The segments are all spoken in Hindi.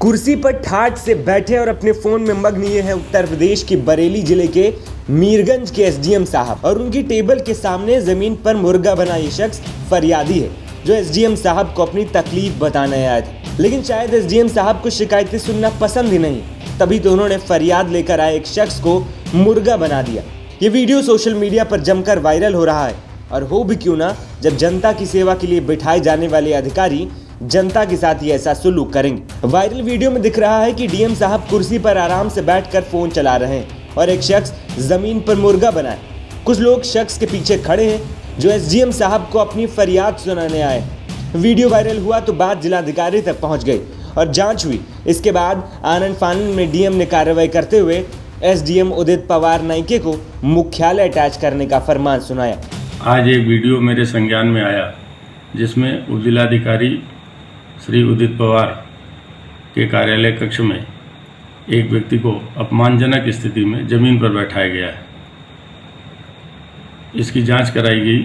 कुर्सी पर ठाठ से बैठे और अपने फोन में मग्न ये हैं उत्तर प्रदेश के बरेली जिले के मीरगंज के एसडीएम साहब। और उनकी टेबल के सामने जमीन पर मुर्गा बना ये शख्स फरियादी है जो एसडीएम साहब को अपनी तकलीफ बताने आया था। लेकिन शायद एसडीएम साहब को शिकायतें सुनना पसंद ही नहीं, तभी तो उन्होंने फरियाद लेकर आए एक शख्स को मुर्गा बना दिया। ये वीडियो सोशल मीडिया पर जमकर वायरल हो रहा है, और हो भी क्यों ना जब जनता की सेवा के लिए बिठाए जाने वाले अधिकारी जनता के साथ ही ऐसा सुलूक करेंगे। वायरल वीडियो में दिख रहा है कि डीएम साहब कुर्सी पर आराम से बैठकर फोन चला रहे हैं और एक शख्स जमीन पर मुर्गा बना है। कुछ लोग शख्स के पीछे खड़े हैं जो एसडीएम साहब को अपनी फरियाद सुनाने आए। वीडियो वायरल हुआ तो बात जिलाधिकारी तक पहुंच गई और जांच हुई। इसके बाद आनन फानन में डीएम ने कार्रवाई करते हुए एसडीएम उदित पवार नाइके को मुख्यालय अटैच करने का फरमान सुनाया। आज एक वीडियो मेरे संज्ञान में आया जिसमें उपजिलाधिकारी श्री उदित पवार के कार्यालय कक्ष में एक व्यक्ति को अपमानजनक स्थिति में जमीन पर बैठाया गया है। इसकी जांच कराई गई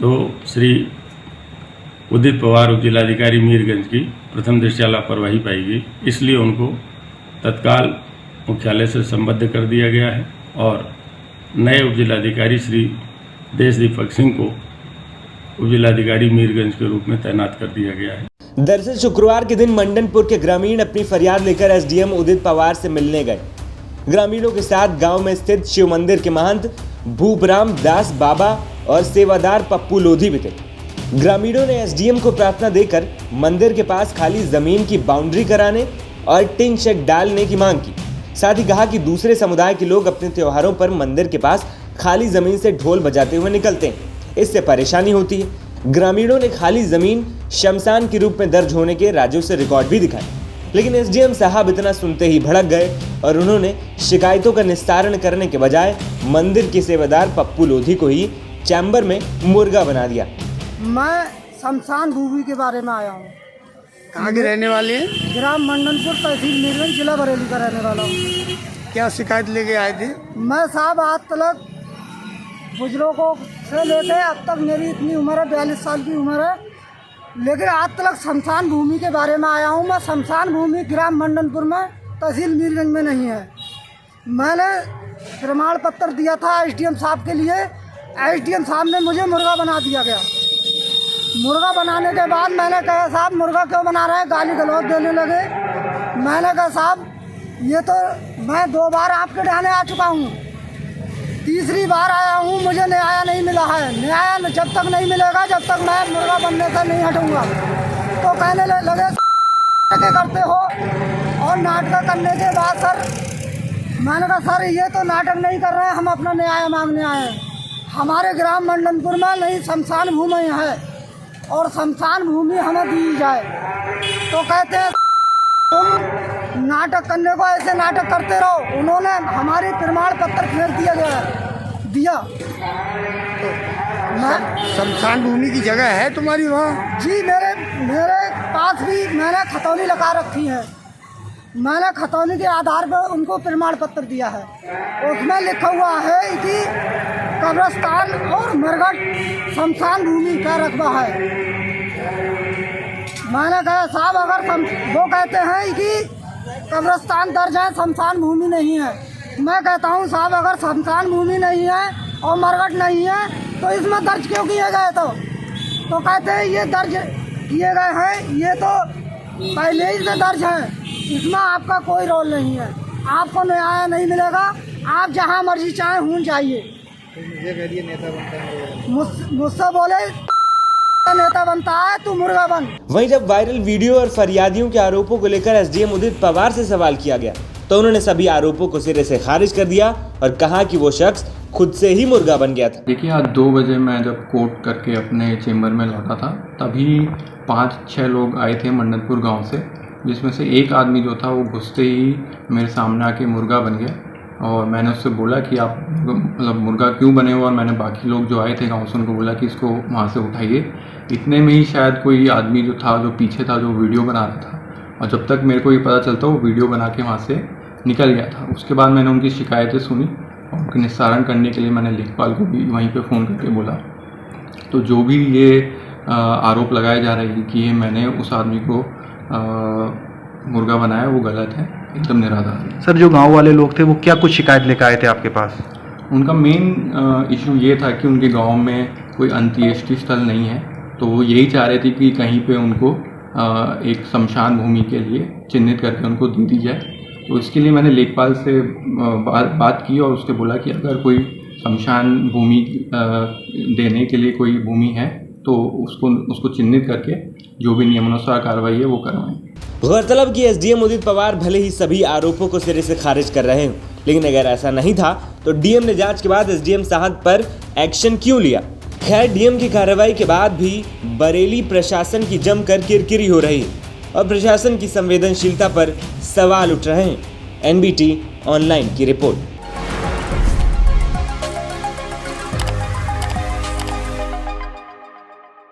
तो श्री उदित पवार उपजिलाधिकारी मीरगंज की प्रथम दृष्टया लापरवाही पाई गई, इसलिए उनको तत्काल मुख्यालय से संबद्ध कर दिया गया है और नए उपजिलाधिकारी श्री देश दीपक सिंह को उपजिलाधिकारी मीरगंज के रूप में तैनात कर दिया गया है। दरअसल शुक्रवार के दिन मंडनपुर के ग्रामीण अपनी फरियाद लेकर एसडीएम उदित पवार से मिलने गए। ग्रामीणों के साथ गांव में स्थित शिव मंदिर के महंत भूपराम दास बाबा और सेवादार पप्पू लोधी भी थे। ग्रामीणों ने एसडीएम को प्रार्थना देकर मंदिर के पास खाली जमीन की बाउंड्री कराने और टिन शेड डालने की मांग की। साथ ही कहा कि दूसरे समुदाय के लोग अपने त्योहारों पर मंदिर के पास खाली जमीन से ढोल बजाते हुए निकलते हैं, इससे परेशानी होती है। ग्रामीणों ने खाली जमीन शमशान के रूप में दर्ज होने के राज्यों से रिकॉर्ड भी दिखाए, लेकिन एसडीएम साहब इतना सुनते ही भड़क गए और उन्होंने शिकायतों का निस्तारण करने के बजाय मंदिर के सेवादार पप्पू लोधी को ही चैम्बर में मुर्गा बना दिया। मैं शमशान भूमि के बारे में आया हूँ। कहाँ के रहने वाले हैं? ग्राम मंडनपुर, तहसील मीरगंज, जिला बरेली का रहने वाला हूँ। क्या शिकायत लेके आए थे? मैं साहब आज तक बुजुर्गों से लेके अब तक मेरी इतनी उम्र है, 42 साल की उम्र है, लेकिन आज तक शमशान भूमि के बारे में आया हूँ। मैं शमशान भूमि ग्राम मंडनपुर में, तहसील मीरगंज में नहीं है। मैंने प्रमाण पत्र दिया था एसडीएम साहब के लिए। एसडीएम साहब ने मुझे मुर्गा बना दिया गया। मुर्गा बनाने के बाद मैंने कहा साहब मुर्गा क्यों बना रहे हैं, गाली गलौज देने लगे। मैंने कहा साहब ये तो मैं 2 बार आपके ढाने आ चुका हूँ, तीसरी बार आया हूँ, मुझे न्याय नहीं मिला है। न्याय जब तक नहीं मिलेगा जब तक मैं मुर्गा बनने से नहीं हटूँगा। तो कहने लगे करते हो। और नाटक करने के बाद सर मैंने कहा सर ये तो नाटक नहीं कर रहे हैं, हम अपना न्याय मांगने आए हैं। हमारे ग्राम मंडनपुर में नहीं शमशान भूमि है और शमशान भूमि हमें दी जाए। तो कहते हैं तुम नाटक करने को ऐसे नाटक करते रहो। उन्होंने हमारी प्रमाण पत्र फेंक दिया। शमशान भूमि की जगह है तुम्हारी वहाँ? जी मेरे पास भी मैंने खतौनी लगा रखी है। मैंने खतौनी के आधार पर उनको प्रमाण पत्र दिया है। उसमें लिखा हुआ है कि कब्रिस्तान और मरघट शमशान भूमि का रकबा है। मैंने कहा साहब अगर वो कहते हैं कि कब्रिस्तान दर्ज है, शमशान भूमि नहीं है। मैं कहता हूँ साहब अगर शमशान भूमि नहीं है और मरघट नहीं है तो इसमें दर्ज क्यों किए गए? तो कहते हैं ये दर्ज किए गए हैं, ये तो पहले ही से दर्ज है, इसमें आपका कोई रोल नहीं है, आपको न्याय नहीं मिलेगा, आप जहाँ मर्जी चाहें हूँ जाइए। मुझसे बोले नेता बनता है तू मुर्गा बन। वहीं जब वायरल वीडियो और फरियादियों के आरोपों को लेकर एसडीएम उदित पवार से सवाल किया गया तो उन्होंने सभी आरोपों को सिरे से खारिज कर दिया और कहा कि वो शख्स खुद से ही मुर्गा बन गया था। देखिए आज 2 बजे मैं जब कोर्ट करके अपने चेम्बर में लौटा था तभी 5-6 लोग आए थे मंडनपुर गांव से, जिसमें से एक आदमी जो था वो घुसते ही मेरे सामने आके मुर्गा बन गया। और मैंने उससे बोला कि आप मतलब मुर्गा क्यों बने हो, और मैंने बाकी लोग जो आए थे गाँव से उनको बोला कि इसको वहाँ से उठाइए। इतने में ही शायद कोई आदमी जो था जो पीछे था जो वीडियो बना रहा था, और जब तक मेरे को ये पता चलता वो वीडियो बना के वहाँ से निकल गया था। उसके बाद मैंने उनकी शिकायतें सुनी और उनके निस्तारण करने के लिए मैंने लेखपाल को भी वहीं पे फ़ोन करके बोला। तो जो भी ये आरोप लगाए जा रहे हैं कि ये मैंने उस आदमी को मुर्गा बनाया वो गलत है, एकदम निराधार है। सर जो गांव वाले लोग थे वो क्या कुछ शिकायत लेकर आए थे आपके पास? उनका मेन इशू ये था कि उनके गांव में कोई अंत्येष्टि स्थल नहीं है, तो वो यही चाह रहे थे कि कहीं पे उनको एक शमशान भूमि के लिए चिन्हित करके उनको दे दी जाए। तो इसके लिए मैंने लेखपाल से बात की और उससे बोला कि अगर कोई शमशान भूमि देने के लिए कोई भूमि है तो उसको चिन्हित करके जो भी नियमानुसार कार्रवाई है वो करवाएं। गौरतलब कि एसडीएम उदित पवार भले ही सभी आरोपों को सिरे से खारिज कर रहे हैं, लेकिन अगर ऐसा नहीं था तो डीएम ने जांच के बाद एसडीएम साहब पर एक्शन क्यों लिया? खैर, डीएम की कार्रवाई के बाद भी बरेली प्रशासन की जमकर किरकिरी हो रही है और प्रशासन की संवेदनशीलता पर सवाल उठ रहे हैं। एनबीटी ऑनलाइन की रिपोर्ट।